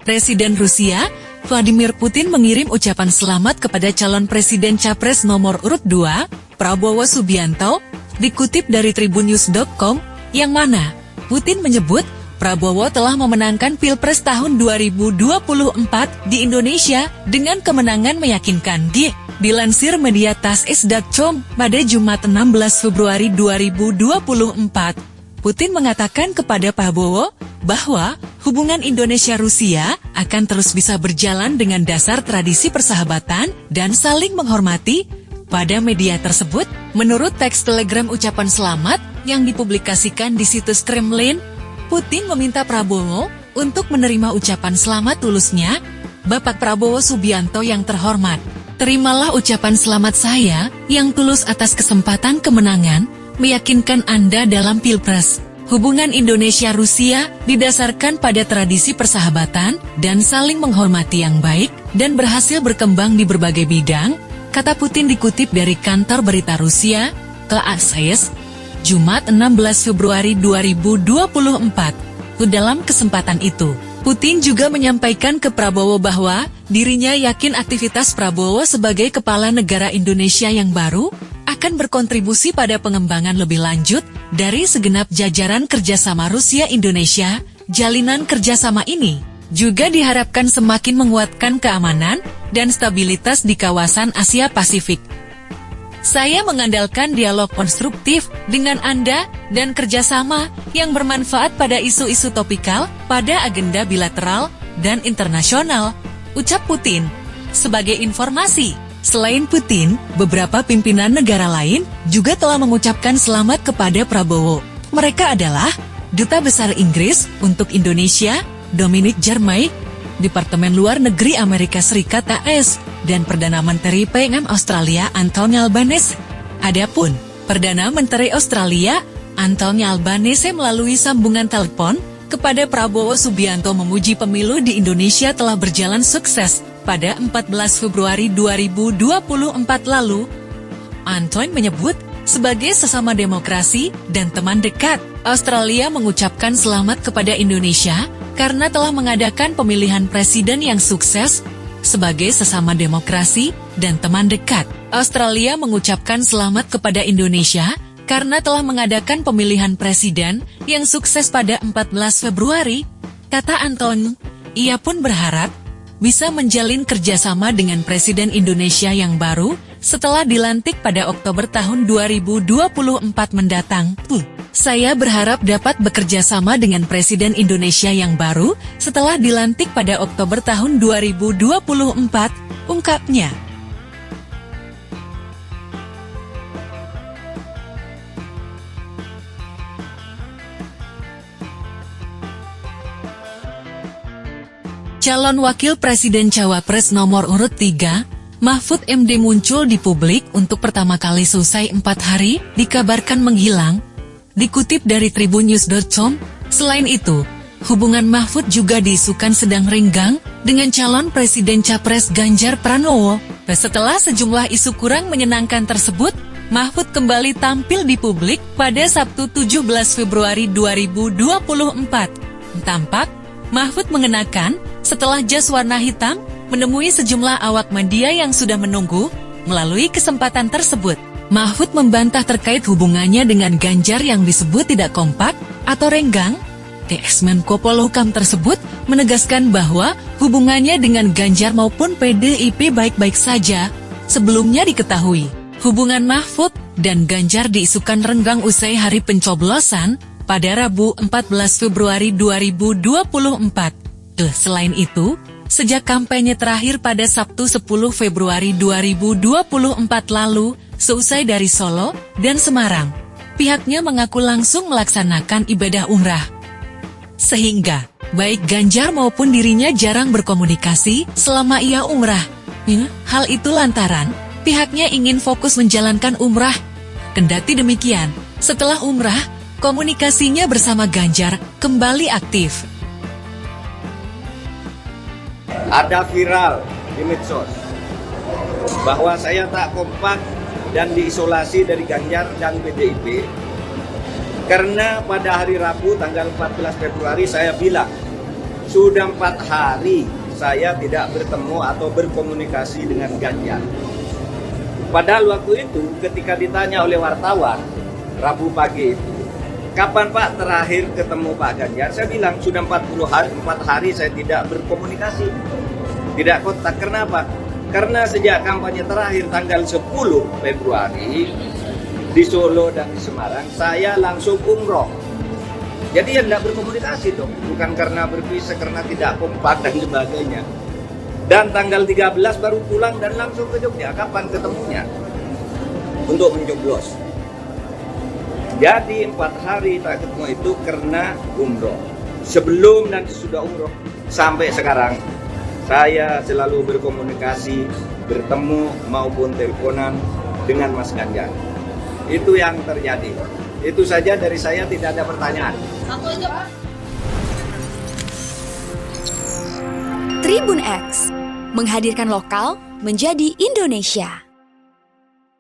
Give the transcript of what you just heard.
Presiden Rusia, Vladimir Putin mengirim ucapan selamat kepada calon presiden capres nomor urut 2, Prabowo Subianto, dikutip dari tribunnews.com, yang mana Putin menyebut Prabowo telah memenangkan Pilpres tahun 2024 di Indonesia dengan kemenangan meyakinkan. Dilansir media TASS.com pada Jumat 16 Februari 2024, Putin mengatakan kepada Prabowo bahwa hubungan Indonesia-Rusia akan terus bisa berjalan dengan dasar tradisi persahabatan dan saling menghormati. Pada media tersebut, menurut teks telegram ucapan selamat yang dipublikasikan di situs Kremlin, Putin meminta Prabowo untuk menerima ucapan selamat tulusnya. Bapak Prabowo Subianto yang terhormat, terimalah ucapan selamat saya yang tulus atas kesempatan kemenangan meyakinkan Anda dalam Pilpres. Hubungan Indonesia-Rusia didasarkan pada tradisi persahabatan dan saling menghormati yang baik dan berhasil berkembang di berbagai bidang, kata Putin dikutip dari kantor berita Rusia, TASS, Jumat 16 Februari 2024. Dalam kesempatan itu, Putin juga menyampaikan ke Prabowo bahwa dirinya yakin aktivitas Prabowo sebagai kepala negara Indonesia yang baru akan berkontribusi pada pengembangan lebih lanjut dari segenap jajaran kerjasama Rusia-Indonesia. Jalinan kerjasama ini juga diharapkan semakin menguatkan keamanan dan stabilitas di kawasan Asia Pasifik. Saya mengandalkan dialog konstruktif dengan Anda dan kerjasama yang bermanfaat pada isu-isu topikal pada agenda bilateral dan internasional, ucap Putin. Sebagai informasi, selain Putin, beberapa pimpinan negara lain juga telah mengucapkan selamat kepada Prabowo. Mereka adalah Duta Besar Inggris untuk Indonesia, Dominic Jarmai, Departemen Luar Negeri Amerika Serikat AS, dan Perdana Menteri PM Australia Anthony Albanese. Adapun Perdana Menteri Australia Anthony Albanese melalui sambungan telepon kepada Prabowo Subianto memuji pemilu di Indonesia telah berjalan sukses. Pada 14 Februari 2024 lalu, Anthony menyebut sebagai sesama demokrasi dan teman dekat, Australia mengucapkan selamat kepada Indonesia karena telah mengadakan pemilihan presiden yang sukses. Sebagai sesama demokrasi dan teman dekat, Australia mengucapkan selamat kepada Indonesia karena telah mengadakan pemilihan presiden yang sukses pada 14 Februari, kata Anthony. Ia pun berharap bisa menjalin kerjasama dengan Presiden Indonesia yang baru setelah dilantik pada Oktober tahun 2024 mendatang. Saya berharap dapat bekerja sama dengan Presiden Indonesia yang baru setelah dilantik pada Oktober tahun 2024, ungkapnya. Calon Wakil Presiden Cawapres nomor urut 3, Mahfud MD muncul di publik untuk pertama kali selesai 4 hari, dikabarkan menghilang. Dikutip dari tribunnews.com, selain itu, hubungan Mahfud juga diisukan sedang renggang dengan calon Presiden Capres Ganjar Pranowo. Setelah sejumlah isu kurang menyenangkan tersebut, Mahfud kembali tampil di publik pada Sabtu 17 Februari 2024. Tampak, Mahfud mengenakan setelah jas warna hitam menemui sejumlah awak media yang sudah menunggu. Melalui kesempatan tersebut, Mahfud membantah terkait hubungannya dengan Ganjar yang disebut tidak kompak atau renggang. Ex-Menko Polhukam tersebut menegaskan bahwa hubungannya dengan Ganjar maupun PDIP baik-baik saja. Sebelumnya diketahui, hubungan Mahfud dan Ganjar diisukan renggang usai hari pencoblosan pada Rabu 14 Februari 2024. Selain itu, sejak kampanye terakhir pada Sabtu 10 Februari 2024 lalu, seusai dari Solo dan Semarang, pihaknya mengaku langsung melaksanakan ibadah umrah. Sehingga, baik Ganjar maupun dirinya jarang berkomunikasi selama ia umrah. Hal itu lantaran, pihaknya ingin fokus menjalankan umrah. Kendati demikian, setelah umrah, komunikasinya bersama Ganjar kembali aktif. Ada viral di medsos bahwa saya tak kompak dan diisolasi dari Ganjar dan PDIP karena pada hari Rabu tanggal 14 Februari saya bilang sudah 4 hari saya tidak bertemu atau berkomunikasi dengan Ganjar. Padahal waktu itu ketika ditanya oleh wartawan Rabu pagi itu, kapan Pak terakhir ketemu Pak Ganjar? Saya bilang sudah 4 hari saya tidak berkomunikasi, tidak kontak. Kenapa? Karena sejak kampanye terakhir tanggal 10 Februari di Solo dan di Semarang, saya langsung umroh. Jadi ya tidak berkomunikasi dong, bukan karena berpisah, karena tidak kompak dan sebagainya. Dan tanggal 13 baru pulang dan langsung ke Jogja. Kapan ketemunya? Untuk mencoblos. Jadi 4 hari tak ketemu itu karena umroh. Sebelum dan sesudah umroh sampai sekarang saya selalu berkomunikasi, bertemu maupun teleponan dengan Mas Ganjar. Itu yang terjadi. Itu saja dari saya, tidak ada pertanyaan. Tribun X menghadirkan lokal menjadi Indonesia.